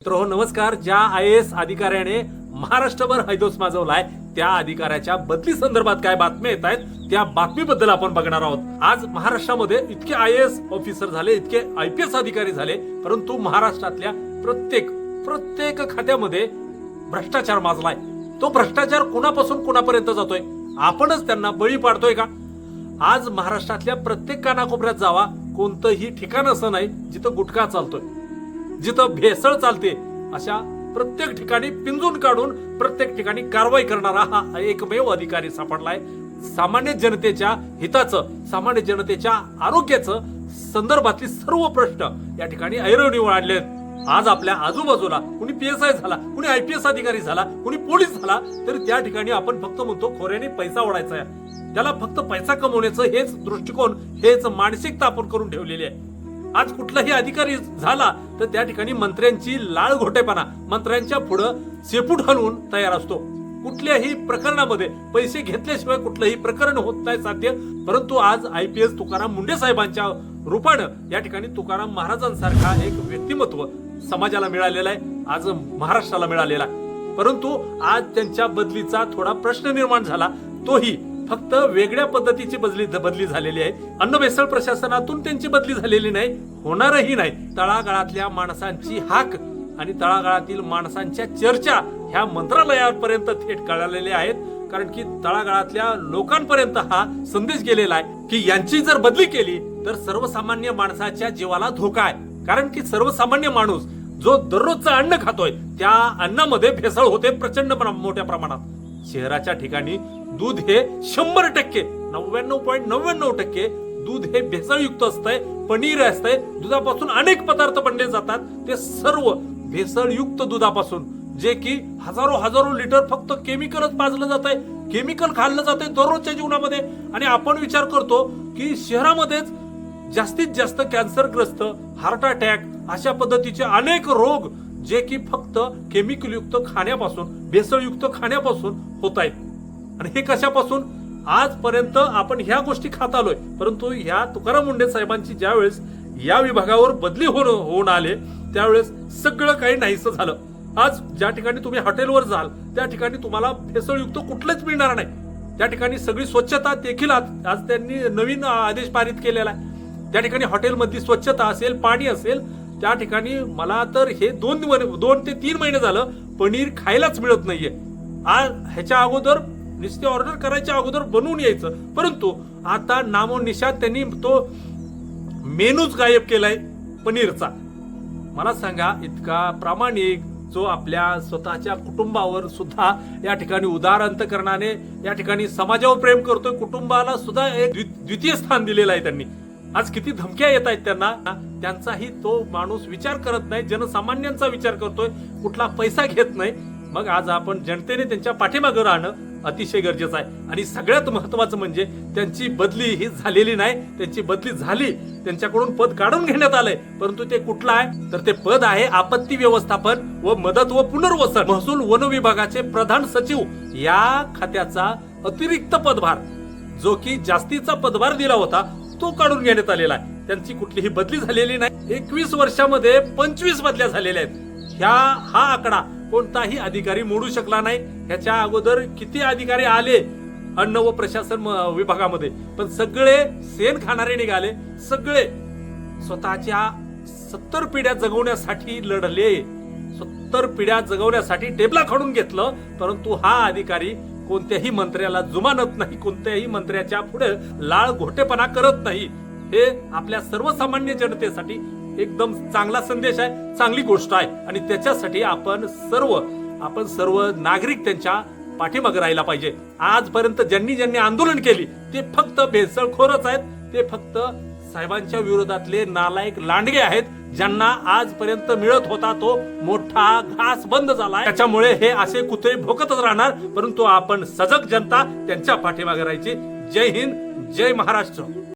मित्रो नमस्कार. ज्या IAS अधिकाऱ्याने महाराष्ट्रभर हैदोस माजवलाय त्या अधिकाऱ्याच्या बदली संदर्भात काय बातम्या येत आहेत त्या बातमीबद्दल आपण बघणार आहोत. आज महाराष्ट्रामध्ये इतके IAS ऑफिसर झाले, इतके IPS अधिकारी झाले, परंतु महाराष्ट्रातल्या प्रत्येक खात्यामध्ये भ्रष्टाचार माजलाय. तो भ्रष्टाचार कोणापासून कोणापर्यंत जातोय? आपणच त्यांना बळी पाडतोय का? आज महाराष्ट्रातल्या प्रत्येक कानाकोपऱ्यात जावा, कोणतंही ठिकाण असं नाही जिथं गुटखा चालतोय, जिथं भेसळ चालते. अशा प्रत्येक ठिकाणी पिंजून काढून प्रत्येक ठिकाणी कारवाई करणारा हा एकमेव अधिकारी सापडलाय. सामान्य जनतेच्या हिताचं, सामान्य जनतेच्या आरोग्याचं संदर्भातली सर्व प्रश्न या ठिकाणी ऐरणीवर आणलेत. आज आपल्या आजूबाजूला कुणी PSI झाला, कुणी IPS अधिकारी झाला, कुणी पोलीस झाला, तर त्या ठिकाणी आपण फक्त म्हणतो खोऱ्याने पैसा ओढायचा आहे. त्याला फक्त पैसा कमवण्याचं हेच दृष्टिकोन, हेच मानसिकता आपण करून ठेवलेली आहे. आज कुठलाही अधिकारी झाला तर त्या ठिकाणी मंत्र्यांची लाळ घोटेपणा, मंत्र्यांच्या पुढं शेपूट हलवून तयार असतो. कुठल्याही प्रकरणामध्ये पैसे घेतल्याशिवाय कुठलंही प्रकरण होत नाही साध्य. परंतु आज IPS तुकाराम मुंडे साहेबांच्या रूपानं या ठिकाणी तुकाराम महाराजांसारखा एक व्यक्तिमत्व समाजाला मिळालेला आहे, आज महाराष्ट्राला मिळालेला आहे. परंतु आज त्यांच्या बदलीचा थोडा प्रश्न निर्माण झाला. तोही फक्त वेगळ्या पद्धतीची बदली झालेली आहे. अन्न भेसळ प्रशासनातून त्यांची बदली झालेली नाही, होणारही नाही. तळागाळातल्या माणसांची हाक आणि तळागाळातील माणसांच्या चर्चा ह्या मंत्रालयापर्यंत थेट कळलेल्या आहेत. कारण की तळागाळातल्या लोकांपर्यंत हा संदेश गेलेला आहे की यांची जर बदली केली तर सर्वसामान्य माणसाच्या जीवाला धोका आहे. कारण की सर्वसामान्य माणूस जो दररोजचं अन्न खातोय त्या अन्नामध्ये भेसळ होते प्रचंड मोठ्या प्रमाणात. शहराच्या ठिकाणी दूध हे 100%, 99.99% दूध हे भेसळयुक्त असतंय, पनीर असतंय, दुधापासून अनेक पदार्थ बनले जातात. ते सर्व भेसळयुक्त दुधापासून, जे की हजारो लिटर फक्त केमिकलच पाजलं जात आहे, केमिकल खाल्लं जात आहे दररोजच्या जीवनामध्ये. आणि आपण विचार करतो की शहरामध्येच जास्तीत जास्त कॅन्सरग्रस्त, हार्ट अटॅक अशा पद्धतीचे अनेक रोग जे की फक्त केमिकलयुक्त खाण्यापासून, भेसळयुक्त खाण्यापासून होत आहेत. आणि हे कशापासून? आजपर्यंत आपण ह्या गोष्टी खात आलोय. परंतु ह्या तुकाराम मुंडे साहेबांची ज्यावेळेस या विभागावर बदली होऊन आले त्यावेळेस सगळं काही नाहीसं झालं. आज ज्या ठिकाणी तुम्ही हॉटेलवर जाल त्या ठिकाणी तुम्हाला भेसळयुक्त कुठलंच मिळणार नाही. त्या ठिकाणी सगळी स्वच्छता देखील आज त्यांनी नवीन आदेश पारित केलेला आहे. त्या ठिकाणी हॉटेलमधली स्वच्छता असेल, पाणी असेल, त्या ठिकाणी मला तर हे 2 ते 3 महिने झालं पनीर खायलाच मिळत नाहीये. आज ह्याच्या अगोदर नुसते ऑर्डर करायच्या अगोदर बनवून यायचं, परंतु आता नामोनिशात त्यांनी तो मेनूच गायब केलाय पनीरचा. मला सांगा, इतका प्रामाणिक जो आपल्या स्वतःच्या कुटुंबावर सुद्धा या ठिकाणी उदार अंतकरणाने या ठिकाणी समाजावर प्रेम करतोय, कुटुंबाला सुद्धा एक द्वितीय स्थान दिलेलं आहे त्यांनी. आज किती धमक्या येत आहेत त्यांना, त्यांचाही तो माणूस विचार करत नाही, जनसामान्यांचा विचार करतोय, कुठला पैसा घेत नाही. मग आज आपण जनतेने त्यांच्या पाठीमागे राहणं अतिशय गरजेचं आहे. आणि सगळ्यात महत्वाचं म्हणजे त्यांची बदली ही झालेली नाही. त्यांची बदली झाली, त्यांच्याकडून पद काढून घेण्यात आलंय, परंतु ते कुठलं आहे तर ते पद आहे आपत्ती व्यवस्थापन व मदत व पुनर्वसन. महसूल वन विभागाचे प्रधान सचिव या खात्याचा अतिरिक्त पदभार, जो की जास्तीचा पदभार दिला होता, तो काढून घेण्यात आलेला आहे. त्यांची कुठलीही बदली झालेली नाही. 21 वर्षामध्ये 25 बदल्या झालेल्या आहेत. हा आकडा कोणताही अधिकारी मोडू शकला नाही. ह्याच्या अगोदर किती अधिकारी आले अन्न व प्रशासन विभागामध्ये, पण सगळे सेन खाणारे निघाले. सगळे स्वतःच्या 70 पिढ्या जगवण्यासाठी लढले, 70 पिढ्या जगवण्यासाठी टेबला काढून घेतलं. परंतु हा अधिकारी कोणत्याही मंत्र्याला जुमानत नाही, कोणत्याही मंत्र्याच्या पुढे लाळ घोटेपणा करत नाही. हे आपल्या सर्वसामान्य जनतेसाठी एकदम चांगला संदेश आहे, चांगली गोष्ट आहे. आणि त्याच्यासाठी आपण सर्व नागरिक त्यांच्या पाठीमागे राहायला पाहिजे. आजपर्यंत ज्यांनी आंदोलन केली ते फक्त भेसळखोरच आहेत, ते फक्त साहेबांच्या विरोधातले नालायक लांडगे आहेत, ज्यांना आजपर्यंत मिळत होता तो मोठा घास बंद झालाय. त्याच्यामुळे हे असे कुत्रे भोकतच राहणार. परंतु आपण सजग जनता त्यांच्या पाठीमागे राहायची. जय हिंद, जय महाराष्ट्र.